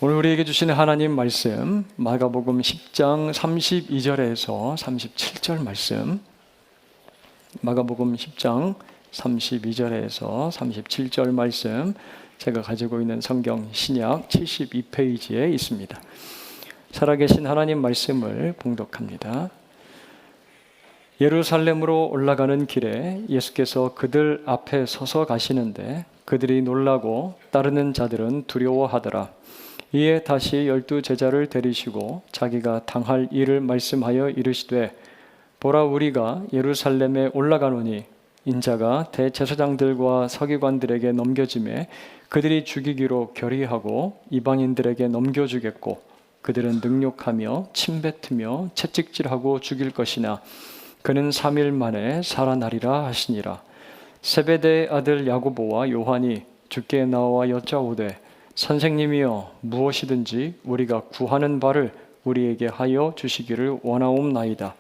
오늘 우리에게 주시는 하나님 말씀 마가복음 10장 32절에서 37절 말씀, 마가복음 10장 32절에서 37절 말씀, 제가 가지고 있는 성경 신약 72페이지에 있습니다. 살아계신 하나님 말씀을 봉독합니다. 예루살렘으로 올라가는 길에 예수께서 그들 앞에 서서 가시는데 그들이 놀라고 따르는 자들은 두려워하더라. 이에 다시 12 제자를 데리시고 자기가 당할 일을 말씀하여 이르시되, 보라, 우리가 예루살렘에 올라가노니 인자가 대제사장들과 서기관들에게 넘겨짐에 그들이 죽이기로 결의하고 이방인들에게 넘겨주겠고, 그들은 능욕하며 침뱉으며 채찍질하고 죽일 것이나 그는 3일 만에 살아나리라 하시니라. 세베대의 아들 야고보와 요한이 주께 나와 여짜오되, 선생님이여, 무엇이든지 우리가 구하는 바를 우리에게 하여 주시기를 원하옵나이다.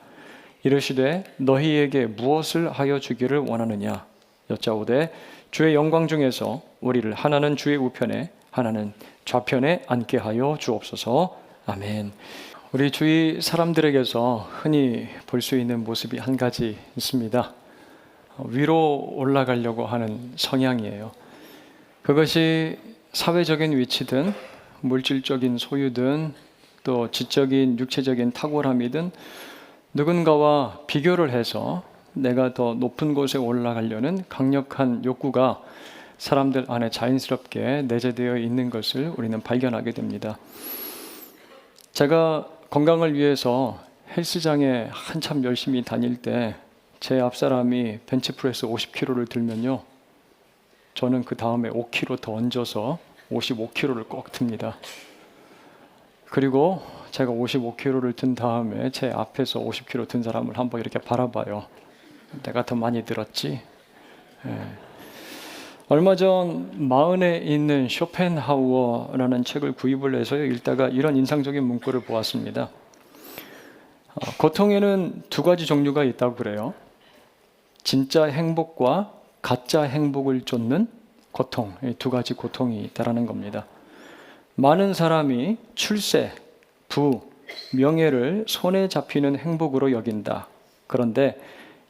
이르시되, 너희에게 무엇을 하여 주기를 원하느냐? 여짜오되, 주의 영광 중에서 우리를 하나는 주의 우편에 하나는 좌편에 앉게 하여 주옵소서. 아멘. 우리 주위 사람들에게서 흔히 볼 수 있는 모습이 한 가지 있습니다. 위로 올라가려고 하는 성향이에요. 그것이 사회적인 위치든 물질적인 소유든 또 지적인 육체적인 탁월함이든 누군가와 비교를 해서 내가 더 높은 곳에 올라가려는 강력한 욕구가 사람들 안에 자연스럽게 내재되어 있는 것을 우리는 발견하게 됩니다. 제가 건강을 위해서 헬스장에 한참 열심히 다닐 때 제 앞사람이 벤치프레스 50kg를 들면요, 저는 그 다음에 5kg 더 얹어서 55kg를 꼭 듭니다. 그리고 제가 55kg를 든 다음에 제 앞에서 50kg 든 사람을 한번 이렇게 바라봐요. 내가 더 많이 들었지? 얼마 전 마흔에 있는 쇼펜하우어라는 책을 구입을 해서 읽다가 이런 인상적인 문구를 보았습니다. 고통에는 두 가지 종류가 있다고 그래요. 진짜 행복과 가짜 행복을 쫓는 고통, 이 두 가지 고통이 있다라는 겁니다. 많은 사람이 출세, 부, 명예를 손에 잡히는 행복으로 여긴다. 그런데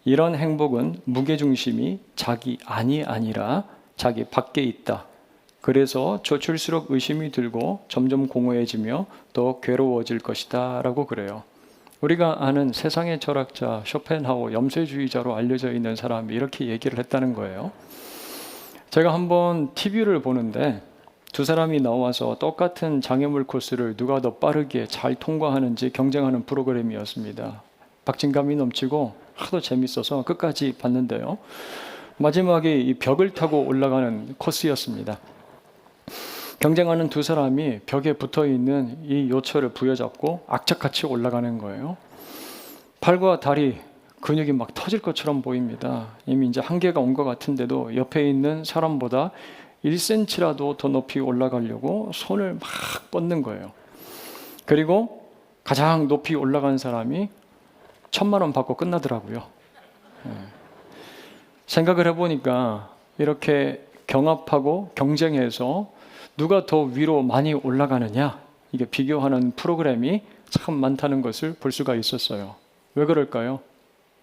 이런 행복은 무게중심이 자기 안이 아니라 자기 밖에 있다. 그래서 좇을수록 의심이 들고 점점 공허해지며 더 괴로워질 것이다 라고 그래요. 우리가 아는 세상의 철학자 쇼펜하우어, 염세주의자로 알려져 있는 사람이 이렇게 얘기를 했다는 거예요. 제가 한번 TV를 보는데 두 사람이 나와서 똑같은 장애물 코스를 누가 더 빠르게 잘 통과하는지 경쟁하는 프로그램이었습니다. 박진감이 넘치고 하도 재밌어서 끝까지 봤는데요, 마지막에 이 벽을 타고 올라가는 코스였습니다. 경쟁하는 두 사람이 벽에 붙어있는 이 요철을 부여잡고 악착같이 올라가는 거예요. 팔과 다리 근육이 막 터질 것처럼 보입니다. 이미 이제 한계가 온 것 같은데도 옆에 있는 사람보다 1cm라도 더 높이 올라가려고 손을 막 뻗는 거예요. 그리고 가장 높이 올라간 사람이 1,000만 원 받고 끝나더라고요. 생각을 해보니까 이렇게 경합하고 경쟁해서 누가 더 위로 많이 올라가느냐, 이게 비교하는 프로그램이 참 많다는 것을 볼 수가 있었어요. 왜 그럴까요?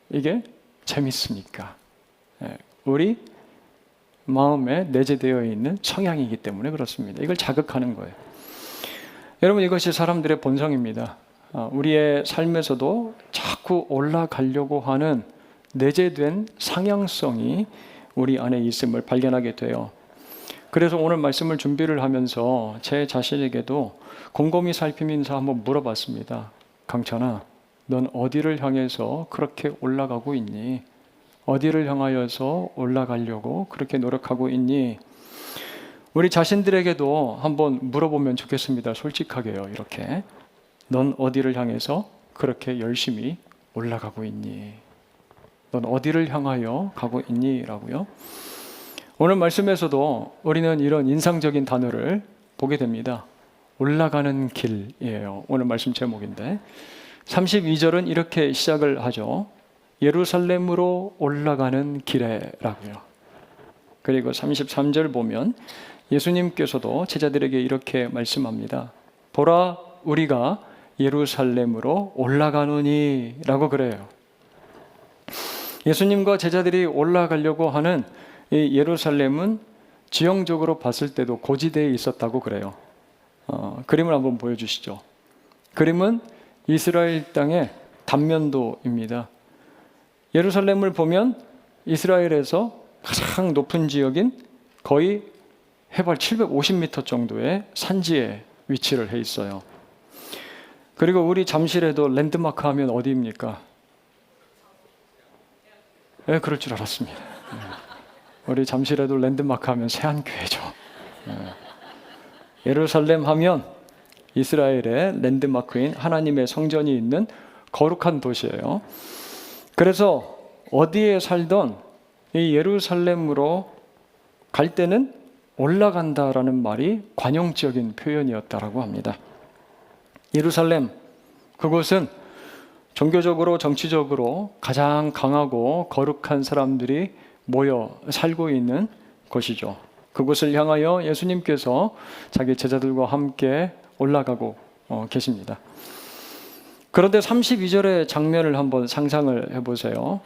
이게 재밌으니까. 우리 마음에 내재되어 있는 성향이기 때문에 그렇습니다. 이걸 자극하는 거예요. 여러분, 이것이 사람들의 본성입니다. 우리의 삶에서도 자꾸 올라가려고 하는 내재된 상향성이 우리 안에 있음을 발견하게 돼요. 그래서 오늘 말씀을 준비를 하면서 제 자신에게도 곰곰이 살피면서 한번 물어봤습니다. 강찬아, 넌 어디를 향해서 그렇게 올라가고 있니? 어디를 향하여서 올라가려고 그렇게 노력하고 있니? 우리 자신들에게도 한번 물어보면 좋겠습니다. 솔직하게요. 이렇게. 넌 어디를 향해서 그렇게 열심히 올라가고 있니? 넌 어디를 향하여 가고 있니? 라고요. 오늘 말씀에서도 우리는 이런 인상적인 단어를 보게 됩니다. 올라가는 길이에요. 오늘 말씀 제목인데 32절은 이렇게 시작을 하죠. 예루살렘으로 올라가는 길에 라고요. 그리고 33절 보면 예수님께서도 제자들에게 이렇게 말씀합니다. 보라 우리가 예루살렘으로 올라가노니 라고 그래요. 예수님과 제자들이 올라가려고 하는 이 예루살렘은 지형적으로 봤을 때도 고지대에 있었다고 그래요. 그림을 한번 보여주시죠. 그림은 이스라엘 땅의 단면도입니다. 예루살렘을 보면 이스라엘에서 가장 높은 지역인 거의 해발 750m 정도의 산지에 위치를 해 있어요. 그리고 우리 잠실에도 랜드마크 하면 어디입니까? 네, 그럴 줄 알았습니다. 우리 잠실에도 랜드마크 하면 세안교회죠. 예루살렘 하면 이스라엘의 랜드마크인 하나님의 성전이 있는 거룩한 도시예요. 그래서 어디에 살던 이 예루살렘으로 갈 때는 올라간다라는 말이 관용적인 표현이었다라고 합니다. 예루살렘, 그곳은 종교적으로 정치적으로 가장 강하고 거룩한 사람들이 모여 살고 있는 곳이죠. 그곳을 향하여 예수님께서 자기 제자들과 함께 올라가고 계십니다. 그런데 32절의 장면을 한번 상상을 해보세요.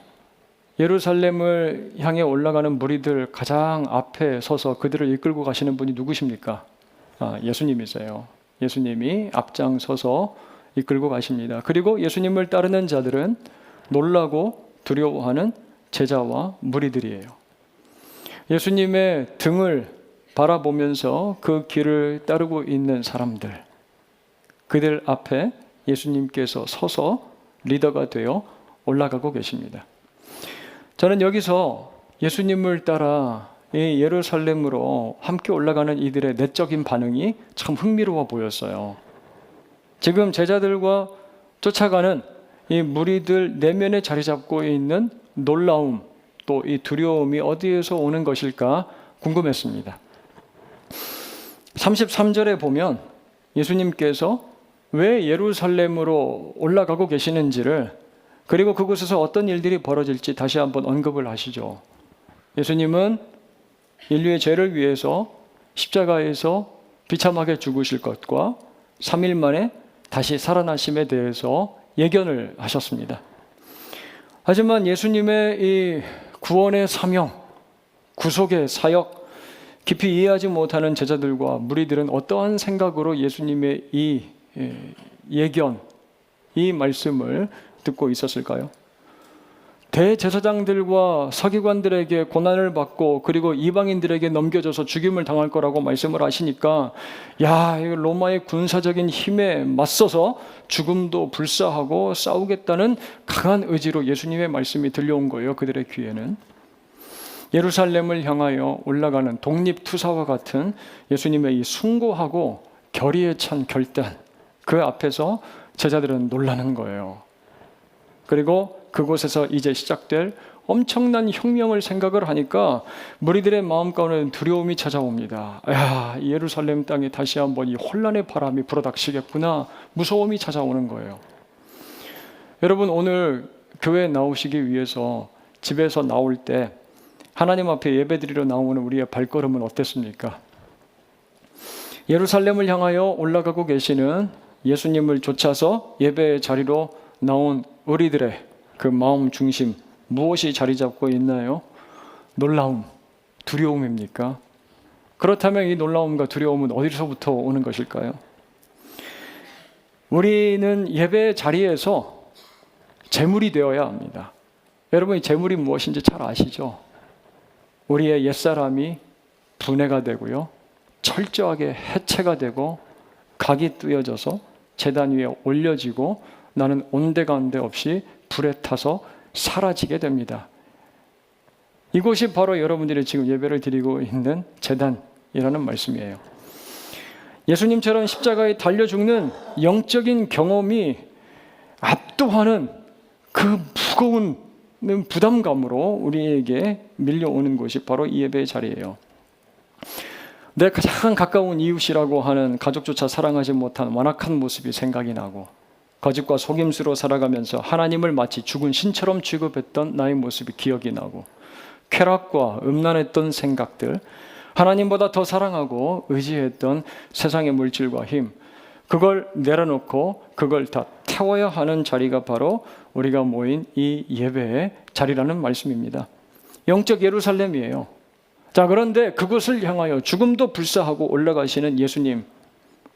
예루살렘을 향해 올라가는 무리들 가장 앞에 서서 그들을 이끌고 가시는 분이 누구십니까? 예수님이세요. 예수님이 앞장서서 이끌고 가십니다. 그리고 예수님을 따르는 자들은 놀라고 두려워하는 제자와 무리들이에요. 예수님의 등을 바라보면서 그 길을 따르고 있는 사람들, 그들 앞에 예수님께서 서서 리더가 되어 올라가고 계십니다. 저는 여기서 예수님을 따라 이 예루살렘으로 함께 올라가는 이들의 내적인 반응이 참 흥미로워 보였어요. 지금 제자들과 쫓아가는 이 무리들 내면에 자리 잡고 있는 놀라움, 또 이 두려움이 어디에서 오는 것일까 궁금했습니다. 33절에 보면 예수님께서 왜 예루살렘으로 올라가고 계시는지를, 그리고 그곳에서 어떤 일들이 벌어질지 다시 한번 언급을 하시죠. 예수님은 인류의 죄를 위해서 십자가에서 비참하게 죽으실 것과 3일 만에 다시 살아나심에 대해서 예견을 하셨습니다. 하지만 예수님의 이 구원의 사명, 구속의 사역, 깊이 이해하지 못하는 제자들과 무리들은 어떠한 생각으로 예수님의 이 예견, 이 말씀을 듣고 있었을까요? 대제사장들과 서기관들에게 고난을 받고 그리고 이방인들에게 넘겨져서 죽임을 당할 거라고 말씀을 하시니까, 야, 이거 로마의 군사적인 힘에 맞서서 죽음도 불사하고 싸우겠다는 강한 의지로 예수님의 말씀이 들려온 거예요. 그들의 귀에는. 예루살렘을 향하여 올라가는 독립투사와 같은 예수님의 이 숭고하고 결의에 찬 결단, 그 앞에서 제자들은 놀라는 거예요. 그리고 그곳에서 이제 시작될 엄청난 혁명을 생각을 하니까 무리들의 마음 가운데 두려움이 찾아옵니다. 야, 예루살렘 땅에 다시 한번 이 혼란의 바람이 불어닥치겠구나. 무서움이 찾아오는 거예요. 여러분, 오늘 교회에 나오시기 위해서 집에서 나올 때 하나님 앞에 예배드리러 나오는 우리의 발걸음은 어땠습니까? 예루살렘을 향하여 올라가고 계시는 예수님을 쫓아서 예배의 자리로 나온 우리들의 그 마음 중심, 무엇이 자리 잡고 있나요? 놀라움, 두려움입니까? 그렇다면 이 놀라움과 두려움은 어디서부터 오는 것일까요? 우리는 예배의 자리에서 제물이 되어야 합니다. 여러분, 이 제물이 무엇인지 잘 아시죠? 우리의 옛사람이 분해가 되고요, 철저하게 해체가 되고 각이 뚜어져서 제단 위에 올려지고 나는 온데간데 없이 불에 타서 사라지게 됩니다. 이곳이 바로 여러분들이 지금 예배를 드리고 있는 제단이라는 말씀이에요. 예수님처럼 십자가에 달려 죽는 영적인 경험이 압도하는 그 무거운 부담감으로 우리에게 밀려오는 곳이 바로 이 예배의 자리예요. 내 가장 가까운 이웃이라고 하는 가족조차 사랑하지 못한 완악한 모습이 생각이 나고, 거짓과 속임수로 살아가면서 하나님을 마치 죽은 신처럼 취급했던 나의 모습이 기억이 나고, 쾌락과 음란했던 생각들, 하나님보다 더 사랑하고 의지했던 세상의 물질과 힘, 그걸 내려놓고 그걸 다 태워야 하는 자리가 바로 우리가 모인 이 예배의 자리라는 말씀입니다. 영적 예루살렘이에요. 자, 그런데 그곳을 향하여 죽음도 불사하고 올라가시는 예수님,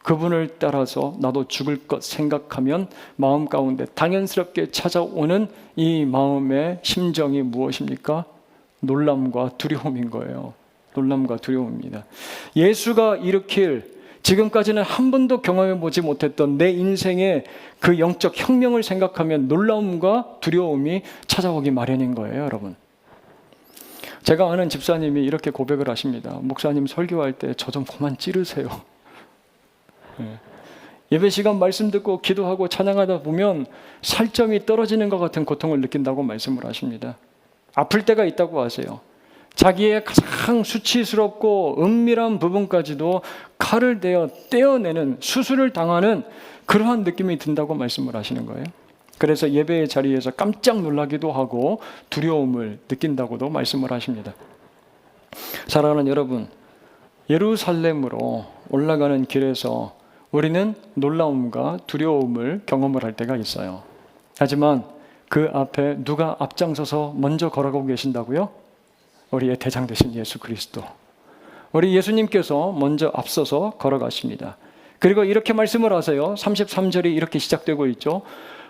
그분을 따라서 나도 죽을 것 생각하면 마음 가운데 당연스럽게 찾아오는 이 마음의 심정이 무엇입니까? 놀람과 두려움인 거예요. 놀람과 두려움입니다. 예수가 일으킬 지금까지는 한 번도 경험해 보지 못했던 내 인생의 그 영적 혁명을 생각하면 놀라움과 두려움이 찾아오기 마련인 거예요, 여러분. 제가 아는 집사님이 이렇게 고백을 하십니다. 목사님 설교할 때 저 좀 그만 찌르세요. 예배 시간 말씀 듣고 기도하고 찬양하다 보면 살점이 떨어지는 것 같은 고통을 느낀다고 말씀을 하십니다. 아플 때가 있다고 하세요. 자기의 가장 수치스럽고 은밀한 부분까지도 칼을 대어 떼어내는 수술을 당하는 그러한 느낌이 든다고 말씀을 하시는 거예요. 그래서 예배의 자리에서 깜짝 놀라기도 하고 두려움을 느낀다고도 말씀을 하십니다. 사랑하는 여러분, 예루살렘으로 올라가는 길에서 우리는 놀라움과 두려움을 경험을 할 때가 있어요. 하지만 그 앞에 누가 앞장서서 먼저 걸어가고 계신다고요? 우리의 대장 되신 예수 그리스도. 우리 예수님께서 먼저 앞서서 걸어가십니다. 그리고 이렇게 말씀을 하세요. 33절이 이렇게 시작되고 있죠.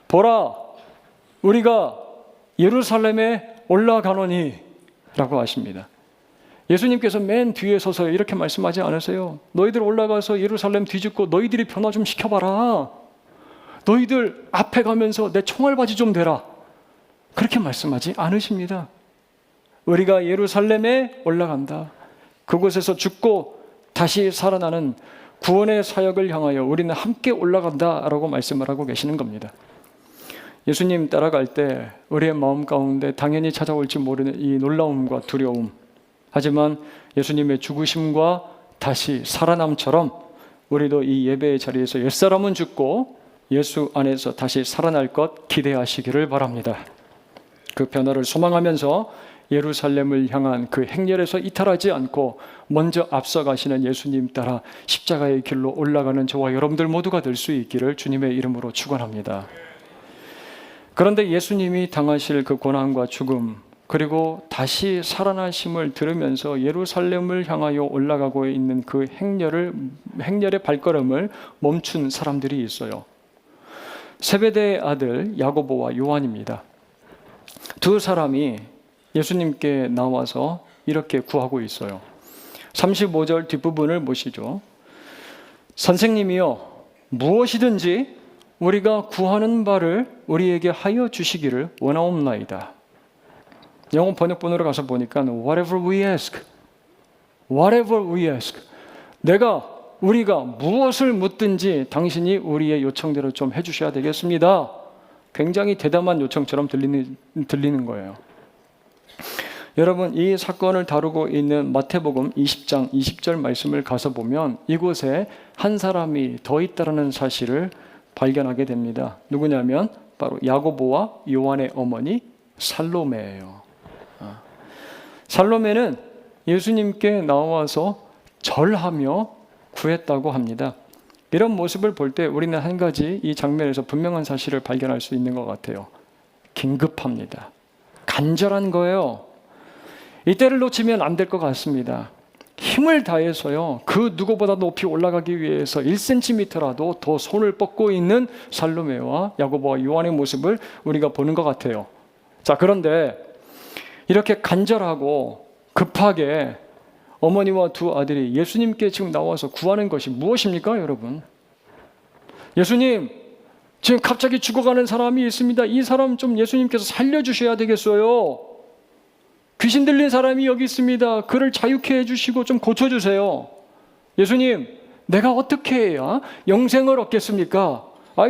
보라, 우리가 예루살렘에 올라가노니 라고 하십니다. 예수님께서 맨 뒤에 서서 이렇게 말씀하지 않으세요? 너희들 올라가서 예루살렘 뒤집고 너희들이 변화 좀 시켜봐라. 너희들 앞에 가면서 내 총알바지 좀 대라. 그렇게 말씀하지 않으십니다. 우리가 예루살렘에 올라간다. 그곳에서 죽고 다시 살아나는 구원의 사역을 향하여 우리는 함께 올라간다라고 말씀을 하고 계시는 겁니다. 예수님 따라갈 때 우리의 마음 가운데 당연히 찾아올지 모르는 이 놀라움과 두려움, 하지만 예수님의 죽으심과 다시 살아남처럼 우리도 이 예배의 자리에서 옛사람은 죽고 예수 안에서 다시 살아날 것 기대하시기를 바랍니다. 그 변화를 소망하면서 예루살렘을 향한 그 행렬에서 이탈하지 않고 먼저 앞서가시는 예수님 따라 십자가의 길로 올라가는 저와 여러분들 모두가 될 수 있기를 주님의 이름으로 축원합니다. 그런데 예수님이 당하실 그 고난과 죽음, 그리고 다시 살아나심을 들으면서 예루살렘을 향하여 올라가고 있는 그 행렬의 발걸음을 멈춘 사람들이 있어요. 세베대의 아들 야고보와 요한입니다. 두 사람이 예수님께 나와서 이렇게 구하고 있어요. 35절 뒷부분을 보시죠. 선생님이여, 무엇이든지 우리가 구하는 바를 우리에게 하여 주시기를 원하옵나이다. 영어 번역본으로 가서 보니까 whatever we ask, whatever we ask. 우리가 무엇을 묻든지 당신이 우리의 요청대로 좀 해주셔야 되겠습니다. 굉장히 대담한 요청처럼 들리는 거예요. 여러분, 이 사건을 다루고 있는 마태복음 20장 20절 말씀을 가서 보면 이곳에 한 사람이 더 있다라는 사실을 발견하게 됩니다. 누구냐면 바로 야고보와 요한의 어머니 살로메예요. 살로메는 예수님께 나와서 절하며 구했다고 합니다. 이런 모습을 볼 때 우리는 한 가지 이 장면에서 분명한 사실을 발견할 수 있는 것 같아요. 긴급합니다. 간절한 거예요. 이때를 놓치면 안 될 것 같습니다. 힘을 다해서요, 그 누구보다 높이 올라가기 위해서 1cm라도 더 손을 뻗고 있는 살로메와 야고보와 요한의 모습을 우리가 보는 것 같아요. 자, 그런데 이렇게 간절하고 급하게 어머니와 두 아들이 예수님께 지금 나와서 구하는 것이 무엇입니까, 여러분? 예수님, 지금 갑자기 죽어가는 사람이 있습니다. 이 사람 좀 예수님께서 살려주셔야 되겠어요. 귀신 들린 사람이 여기 있습니다. 그를 자유케 해주시고 좀 고쳐주세요. 예수님, 내가 어떻게 해야 영생을 얻겠습니까?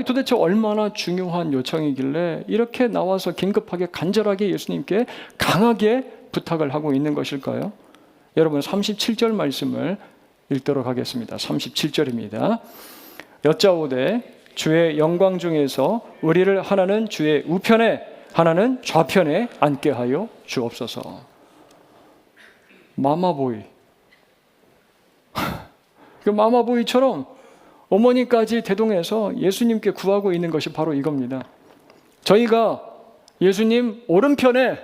도대체 얼마나 중요한 요청이길래 이렇게 나와서 긴급하게 간절하게 예수님께 강하게 부탁을 하고 있는 것일까요? 여러분, 37절 말씀을 읽도록 하겠습니다. 37절입니다. 여짜오되 주의 영광 중에서 우리를 하나는 주의 우편에 하나는 좌편에 앉게 하여 주옵소서. 마마보이. 그 마마보이처럼 어머니까지 대동해서 예수님께 구하고 있는 것이 바로 이겁니다. 저희가 예수님 오른편에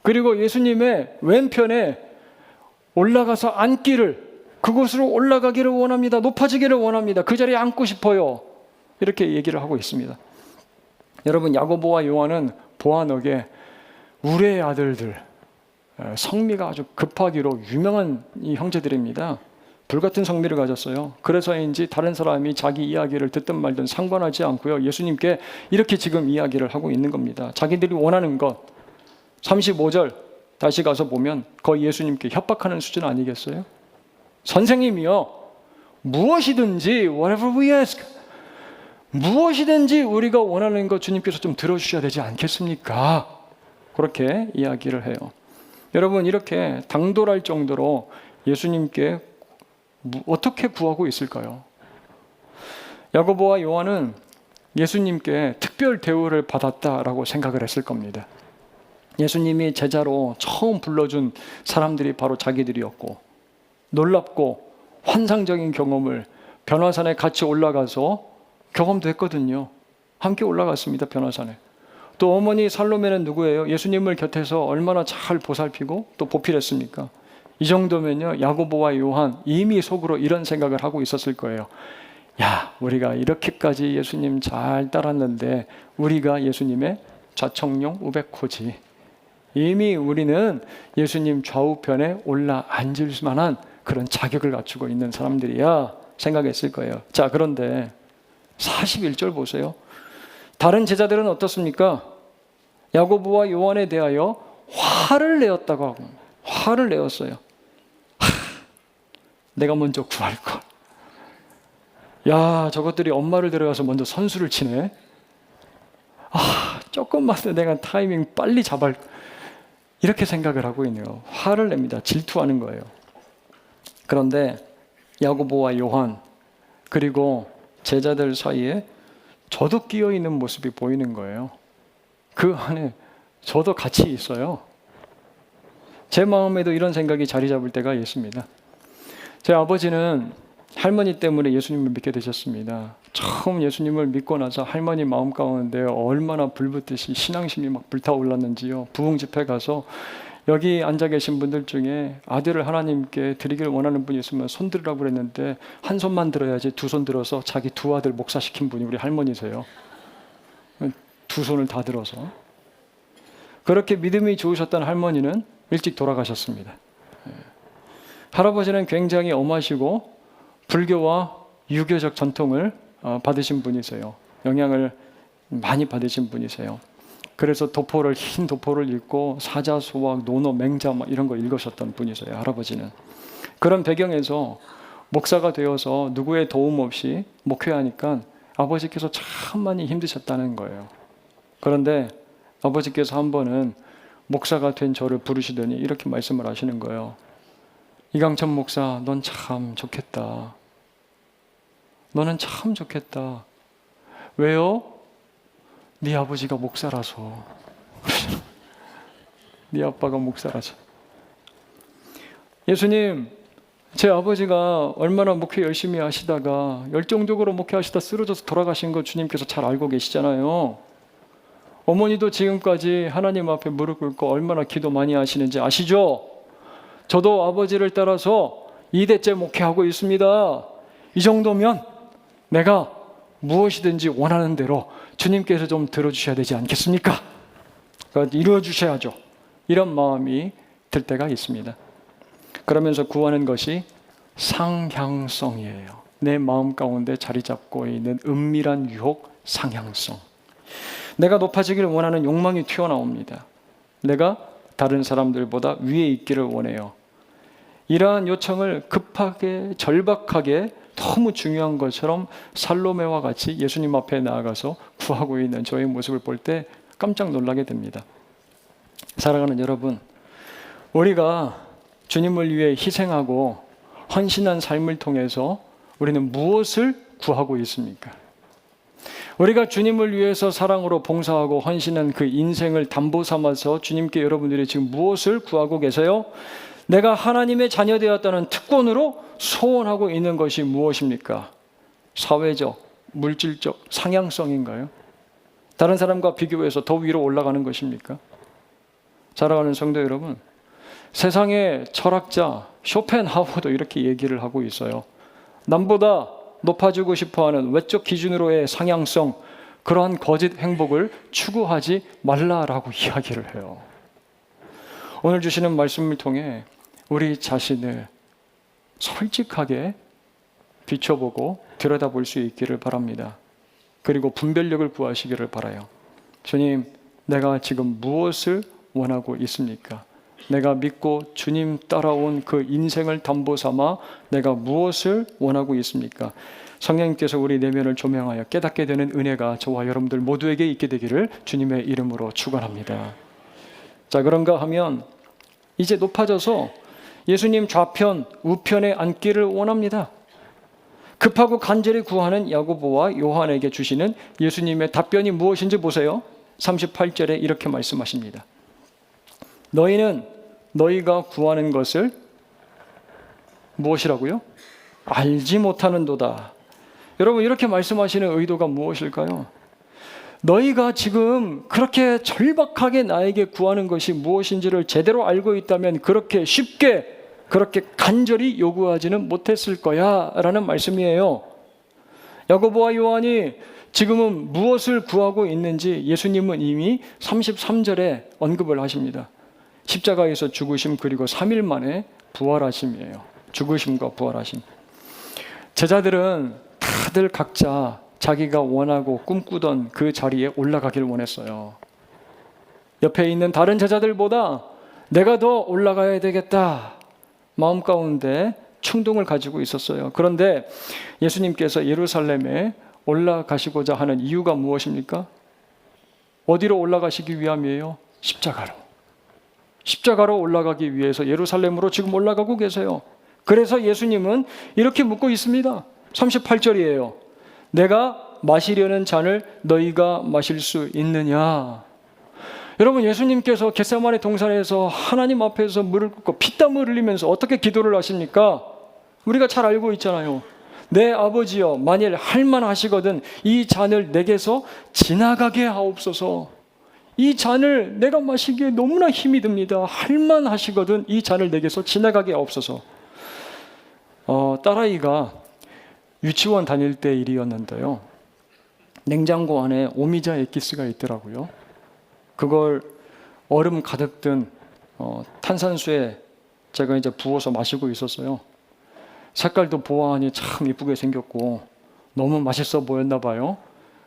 그리고 예수님의 왼편에 올라가서 앉기를, 그곳으로 올라가기를 원합니다. 높아지기를 원합니다. 그 자리에 앉고 싶어요. 이렇게 얘기를 하고 있습니다. 여러분, 야고보와 요한은 보아너게 우레의 아들들, 성미가 아주 급하기로 유명한 이 형제들입니다. 불같은 성미를 가졌어요. 그래서인지 다른 사람이 자기 이야기를 듣든 말든 상관하지 않고요, 예수님께 이렇게 지금 이야기를 하고 있는 겁니다. 자기들이 원하는 것, 35절 다시 가서 보면 거의 예수님께 협박하는 수준 아니겠어요? 선생님이요, 무엇이든지 whatever we ask, 무엇이든지 우리가 원하는 것 주님께서 좀 들어주셔야 되지 않겠습니까? 그렇게 이야기를 해요. 여러분, 이렇게 당돌할 정도로 예수님께 어떻게 구하고 있을까요? 야고보와 요한은 예수님께 특별 대우를 받았다라고 생각을 했을 겁니다. 예수님이 제자로 처음 불러준 사람들이 바로 자기들이었고, 놀랍고 환상적인 경험을 변화산에 같이 올라가서 경험도 했거든요. 함께 올라갔습니다, 변화산에. 또 어머니 살로메는 누구예요? 예수님을 곁에서 얼마나 잘 보살피고 또 보필했습니까? 이 정도면요, 야고보와 요한 이미 속으로 이런 생각을 하고 있었을 거예요. 야, 우리가 이렇게까지 예수님 잘 따랐는데 우리가 예수님의 좌청룡 우백호지. 이미 우리는 예수님 좌우편에 올라 앉을 만한 그런 자격을 갖추고 있는 사람들이야 생각했을 거예요. 자, 그런데 41절 보세요. 다른 제자들은 어떻습니까? 야고보와 요한에 대하여 화를 내었다고 하고, 화를 내었어요. 내가 먼저 구할 걸. 야, 저것들이 엄마를 데려가서 먼저 선수를 치네. 조금만 더 내가 타이밍 빨리 잡을, 이렇게 생각을 하고 있네요. 화를 냅니다. 질투하는 거예요. 그런데 야고보와 요한 그리고 제자들 사이에 저도 끼어 있는 모습이 보이는 거예요. 그 안에 저도 같이 있어요. 제 마음에도 이런 생각이 자리 잡을 때가 있습니다. 제 아버지는 할머니 때문에 예수님을 믿게 되셨습니다. 처음 예수님을 믿고 나서 할머니 마음 가운데 얼마나 불붙듯이 신앙심이 막 불타올랐는지요. 부흥 집회 가서 여기 앉아 계신 분들 중에 아들을 하나님께 드리기를 원하는 분이 있으면 손 들으라고 그랬는데 한 손만 들어야지 두 손 들어서 자기 두 아들 목사시킨 분이 우리 할머니세요. 두 손을 다 들어서. 그렇게 믿음이 좋으셨던 할머니는 일찍 돌아가셨습니다. 할아버지는 굉장히 엄하시고 불교와 유교적 전통을 받으신 분이세요. 영향을 많이 받으신 분이세요. 그래서 도포를, 흰 도포를 읽고 사자수학, 논어, 맹자 이런 거 읽으셨던 분이세요, 할아버지는. 그런 배경에서 목사가 되어서 누구의 도움 없이 목회하니까 아버지께서 참 많이 힘드셨다는 거예요. 그런데 아버지께서 한 번은 목사가 된 저를 부르시더니 이렇게 말씀을 하시는 거예요. 이강천 목사, 넌 참 좋겠다. 너는 참 좋겠다. 왜요? 네 아버지가 목사라서. 네 아빠가 목사라서. 예수님, 제 아버지가 얼마나 목회 열심히 하시다가 열정적으로 목회하시다 쓰러져서 돌아가신 거 주님께서 잘 알고 계시잖아요. 어머니도 지금까지 하나님 앞에 무릎 꿇고 얼마나 기도 많이 하시는지 아시죠? 저도 아버지를 따라서 2대째 목회하고 있습니다. 이 정도면 내가 무엇이든지 원하는 대로 주님께서 좀 들어주셔야 되지 않겠습니까? 그러니까 이루어주셔야죠. 이런 마음이 들 때가 있습니다. 그러면서 구하는 것이 상향성이에요. 내 마음 가운데 자리 잡고 있는 은밀한 유혹, 상향성. 내가 높아지기를 원하는 욕망이 튀어나옵니다. 내가 다른 사람들보다 위에 있기를 원해요. 이러한 요청을 급하게, 절박하게, 너무 중요한 것처럼 살로메와 같이 예수님 앞에 나아가서 구하고 있는 저의 모습을 볼 때 깜짝 놀라게 됩니다. 사랑하는 여러분, 우리가 주님을 위해 희생하고 헌신한 삶을 통해서 우리는 무엇을 구하고 있습니까? 우리가 주님을 위해서 사랑으로 봉사하고 헌신한 그 인생을 담보 삼아서 주님께 여러분들이 지금 무엇을 구하고 계세요? 내가 하나님의 자녀 되었다는 특권으로 소원하고 있는 것이 무엇입니까? 사회적, 물질적 상향성인가요? 다른 사람과 비교해서 더 위로 올라가는 것입니까? 사랑하는 성도 여러분, 세상의 철학자 쇼펜하우어도 이렇게 얘기를 하고 있어요. 남보다 높아지고 싶어하는 외적 기준으로의 상향성, 그러한 거짓 행복을 추구하지 말라라고 이야기를 해요. 오늘 주시는 말씀을 통해 우리 자신을 솔직하게 비춰보고 들여다볼 수 있기를 바랍니다. 그리고 분별력을 구하시기를 바라요. 주님, 내가 지금 무엇을 원하고 있습니까? 내가 믿고 주님 따라온 그 인생을 담보 삼아 내가 무엇을 원하고 있습니까? 성령님께서 우리 내면을 조명하여 깨닫게 되는 은혜가 저와 여러분들 모두에게 있게 되기를 주님의 이름으로 축원합니다. 자, 그런가 하면 이제 높아져서 예수님 좌편, 우편에 앉기를 원합니다. 급하고 간절히 구하는 야고보와 요한에게 주시는 예수님의 답변이 무엇인지 보세요. 38절에 이렇게 말씀하십니다. 너희는 너희가 구하는 것을 무엇이라고요? 알지 못하는도다. 여러분, 이렇게 말씀하시는 의도가 무엇일까요? 너희가 지금 그렇게 절박하게 나에게 구하는 것이 무엇인지를 제대로 알고 있다면 그렇게 쉽게, 그렇게 간절히 요구하지는 못했을 거야 라는 말씀이에요. 야고보와 요한이 지금은 무엇을 구하고 있는지 예수님은 이미 33절에 언급을 하십니다. 십자가에서 죽으심, 그리고 3일 만에 부활하심이에요. 죽으심과 부활하심. 제자들은 다들 각자 자기가 원하고 꿈꾸던 그 자리에 올라가길 원했어요. 옆에 있는 다른 제자들보다 내가 더 올라가야 되겠다 마음 가운데 충동을 가지고 있었어요. 그런데 예수님께서 예루살렘에 올라가시고자 하는 이유가 무엇입니까? 어디로 올라가시기 위함이에요? 십자가로. 십자가로 올라가기 위해서 예루살렘으로 지금 올라가고 계세요. 그래서 예수님은 이렇게 묻고 있습니다. 38절이에요. 내가 마시려는 잔을 너희가 마실 수 있느냐? 여러분, 예수님께서 겟세마네 동산에서 하나님 앞에서 무릎 꿇고 피땀을 흘리면서 어떻게 기도를 하십니까? 우리가 잘 알고 있잖아요. 내 아버지여, 만일 할만하시거든 이 잔을 내게서 지나가게 하옵소서. 이 잔을 내가 마시기에 너무나 힘이 듭니다. 할만하시거든 이 잔을 내게서 지나가게 하옵소서. 딸아이가 유치원 다닐 때 일이었는데요. 냉장고 안에 오미자 엑기스가 있더라고요. 그걸 얼음 가득 든 탄산수에 제가 이제 부어서 마시고 있었어요. 색깔도 보아하니 참 이쁘게 생겼고 너무 맛있어 보였나 봐요.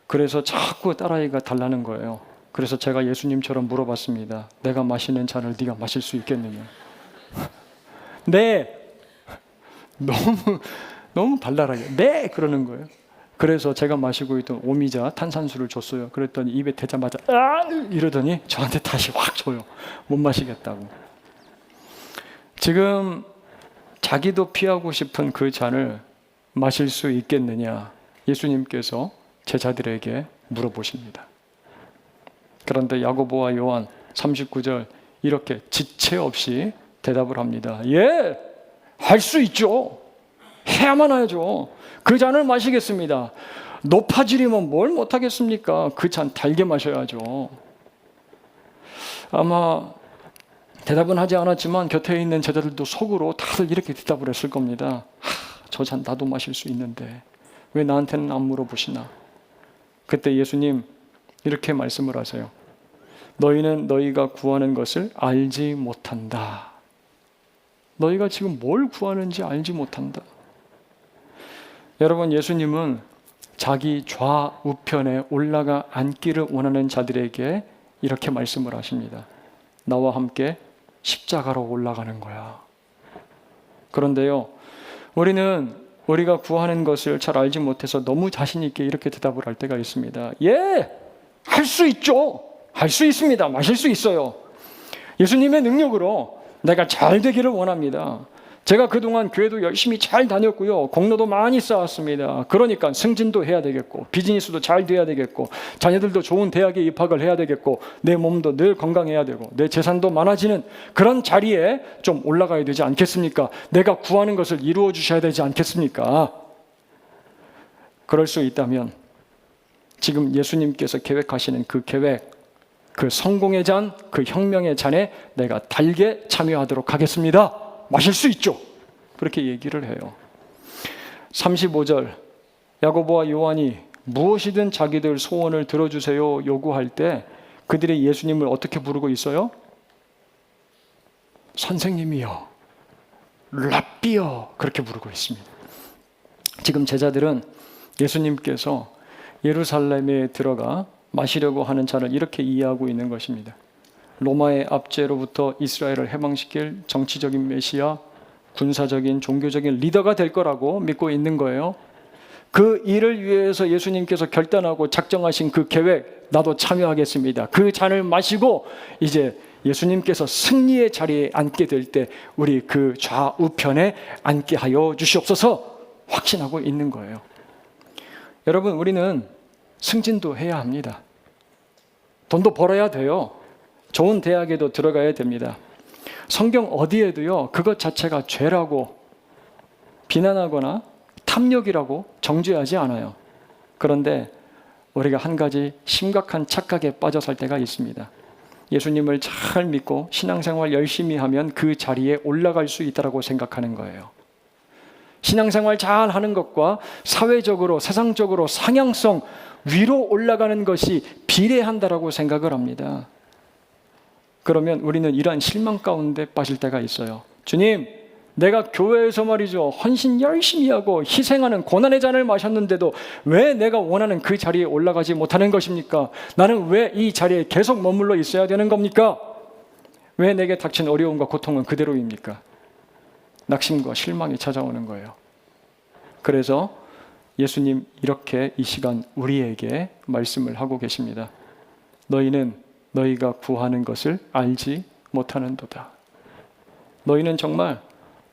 그래서 자꾸 딸아이가 달라는 거예요. 그래서 제가 예수님처럼 물어봤습니다. 내가 마시는 잔을 네가 마실 수 있겠느냐? 네. 너무 발랄하게 네 그러는 거예요. 그래서 제가 마시고 있던 오미자 탄산수를 줬어요. 그랬더니 입에 대자마자 이러더니 저한테 다시 확 줘요. 못 마시겠다고. 지금 자기도 피하고 싶은 그 잔을 마실 수 있겠느냐? 예수님께서 제자들에게 물어보십니다. 그런데 야고보와 요한 39절 이렇게 지체 없이 대답을 합니다. 예, 할 수 있죠. 해야만 하죠. 그 잔을 마시겠습니다. 높아지려면 뭘 못하겠습니까? 그 잔 달게 마셔야죠. 아마 대답은 하지 않았지만 곁에 있는 제자들도 속으로 다들 이렇게 대답을 했을 겁니다. 저 잔 나도 마실 수 있는데 왜 나한테는 안 물어보시나? 그때 예수님 이렇게 말씀을 하세요. 너희는 너희가 구하는 것을 알지 못한다. 너희가 지금 뭘 구하는지 알지 못한다. 여러분, 예수님은 자기 좌우편에 올라가 앉기를 원하는 자들에게 이렇게 말씀을 하십니다. 나와 함께 십자가로 올라가는 거야. 그런데요, 우리는 우리가 구하는 것을 잘 알지 못해서 너무 자신 있게 이렇게 대답을 할 때가 있습니다. 예, 할 수 있죠. 할 수 있습니다. 마실 수 있어요. 예수님의 능력으로 내가 잘 되기를 원합니다. 제가 그동안 교회도 열심히 잘 다녔고요. 공로도 많이 쌓았습니다. 그러니까 승진도 해야 되겠고 비즈니스도 잘 돼야 되겠고 자녀들도 좋은 대학에 입학을 해야 되겠고 내 몸도 늘 건강해야 되고 내 재산도 많아지는 그런 자리에 좀 올라가야 되지 않겠습니까? 내가 구하는 것을 이루어 주셔야 되지 않겠습니까? 그럴 수 있다면 지금 예수님께서 계획하시는 그 계획, 그 성공의 잔, 그 혁명의 잔에 내가 달게 참여하도록 하겠습니다. 마실 수 있죠. 그렇게 얘기를 해요. 35절 야고보와 요한이 무엇이든 자기들 소원을 들어주세요 요구할 때 그들이 예수님을 어떻게 부르고 있어요? 선생님이여, 랍비여, 그렇게 부르고 있습니다. 지금 제자들은 예수님께서 예루살렘에 들어가 마시려고 하는 잔을 이렇게 이해하고 있는 것입니다. 로마의 압제로부터 이스라엘을 해방시킬 정치적인 메시아, 군사적인 종교적인 리더가 될 거라고 믿고 있는 거예요. 그 일을 위해서 예수님께서 결단하고 작정하신 그 계획, 나도 참여하겠습니다. 그 잔을 마시고 이제 예수님께서 승리의 자리에 앉게 될 때 우리 그 좌우편에 앉게 하여 주시옵소서 확신하고 있는 거예요. 여러분, 우리는 승진도 해야 합니다. 돈도 벌어야 돼요. 좋은 대학에도 들어가야 됩니다. 성경 어디에도요, 그것 자체가 죄라고 비난하거나 탐욕이라고 정죄하지 않아요. 그런데 우리가 한 가지 심각한 착각에 빠져 살 때가 있습니다. 예수님을 잘 믿고 신앙생활 열심히 하면 그 자리에 올라갈 수 있다고 생각하는 거예요. 신앙생활 잘 하는 것과 사회적으로, 세상적으로 상향성 위로 올라가는 것이 비례한다라고 생각을 합니다. 그러면 우리는 이러한 실망 가운데 빠질 때가 있어요. 주님, 내가 교회에서 말이죠, 헌신 열심히 하고 희생하는 고난의 잔을 마셨는데도 왜 내가 원하는 그 자리에 올라가지 못하는 것입니까? 나는 왜 이 자리에 계속 머물러 있어야 되는 겁니까? 왜 내게 닥친 어려움과 고통은 그대로입니까? 낙심과 실망이 찾아오는 거예요. 그래서 예수님 이렇게 이 시간 우리에게 말씀을 하고 계십니다. 너희는 너희가 구하는 것을 알지 못하는도다. 너희는 정말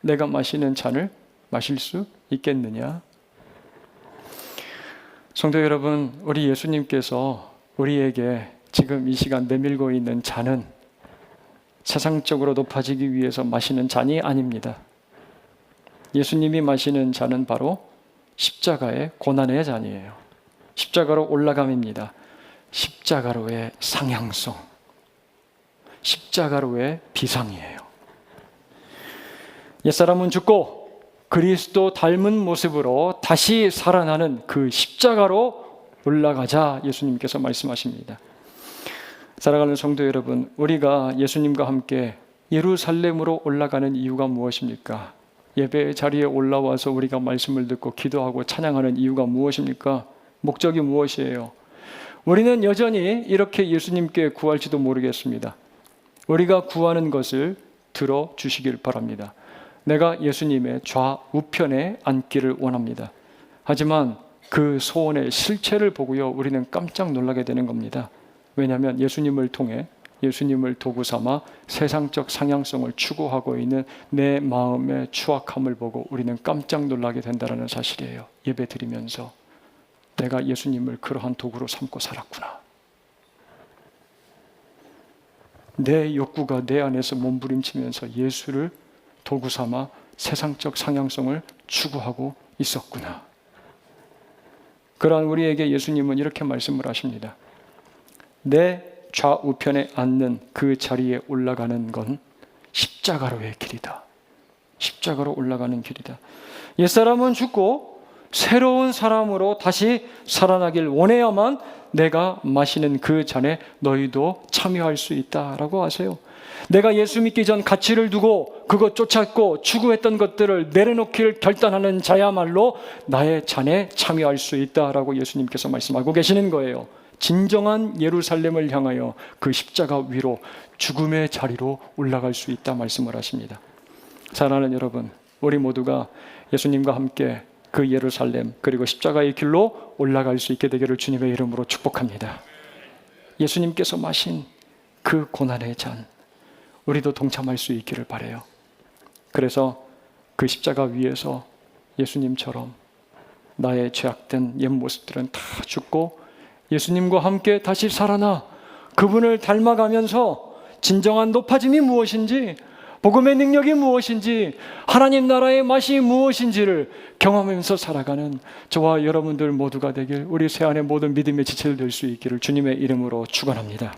내가 마시는 잔을 마실 수 있겠느냐? 성도 여러분, 우리 예수님께서 우리에게 지금 이 시간 내밀고 있는 잔은 세상적으로 높아지기 위해서 마시는 잔이 아닙니다. 예수님이 마시는 잔은 바로 십자가의 고난의 잔이에요. 십자가로 올라감입니다. 십자가로의 상향성, 십자가로의 비상이에요. 옛사람은 죽고 그리스도 닮은 모습으로 다시 살아나는 그 십자가로 올라가자 예수님께서 말씀하십니다. 사랑하는 성도 여러분, 우리가 예수님과 함께 예루살렘으로 올라가는 이유가 무엇입니까? 예배의 자리에 올라와서 우리가 말씀을 듣고 기도하고 찬양하는 이유가 무엇입니까? 목적이 무엇이에요? 우리는 여전히 이렇게 예수님께 구할지도 모르겠습니다. 우리가 구하는 것을 들어주시길 바랍니다. 내가 예수님의 좌우편에 앉기를 원합니다. 하지만 그 소원의 실체를 보고요, 우리는 깜짝 놀라게 되는 겁니다. 왜냐하면 예수님을 통해 예수님을 도구 삼아 세상적 상향성을 추구하고 있는 내 마음의 추악함을 보고 우리는 깜짝 놀라게 된다는 사실이에요. 예배 드리면서 내가 예수님을 그러한 도구로 삼고 살았구나. 내 욕구가 내 안에서 몸부림치면서 예수를 도구 삼아 세상적 상향성을 추구하고 있었구나. 그러한 우리에게 예수님은 이렇게 말씀을 하십니다. 내 좌우편에 앉는 그 자리에 올라가는 건 십자가로의 길이다. 십자가로 올라가는 길이다. 옛사람은 죽고 새로운 사람으로 다시 살아나길 원해야만 내가 마시는 그 잔에 너희도 참여할 수 있다라고 하세요. 내가 예수 믿기 전 가치를 두고 그것 쫓았고 추구했던 것들을 내려놓기를 결단하는 자야말로 나의 잔에 참여할 수 있다라고 예수님께서 말씀하고 계시는 거예요. 진정한 예루살렘을 향하여 그 십자가 위로 죽음의 자리로 올라갈 수 있다 말씀을 하십니다. 사랑하는 여러분, 우리 모두가 예수님과 함께 그 예루살렘 그리고 십자가의 길로 올라갈 수 있게 되기를 주님의 이름으로 축복합니다. 예수님께서 마신 그 고난의 잔, 우리도 동참할 수 있기를 바라요. 그래서 그 십자가 위에서 예수님처럼 나의 죄악된 옛 모습들은 다 죽고 예수님과 함께 다시 살아나 그분을 닮아가면서 진정한 높아짐이 무엇인지, 복음의 능력이 무엇인지, 하나님 나라의 맛이 무엇인지를 경험하면서 살아가는 저와 여러분들 모두가 되길, 우리 새안의 모든 믿음의 지체를 될 수 있기를 주님의 이름으로 축원합니다.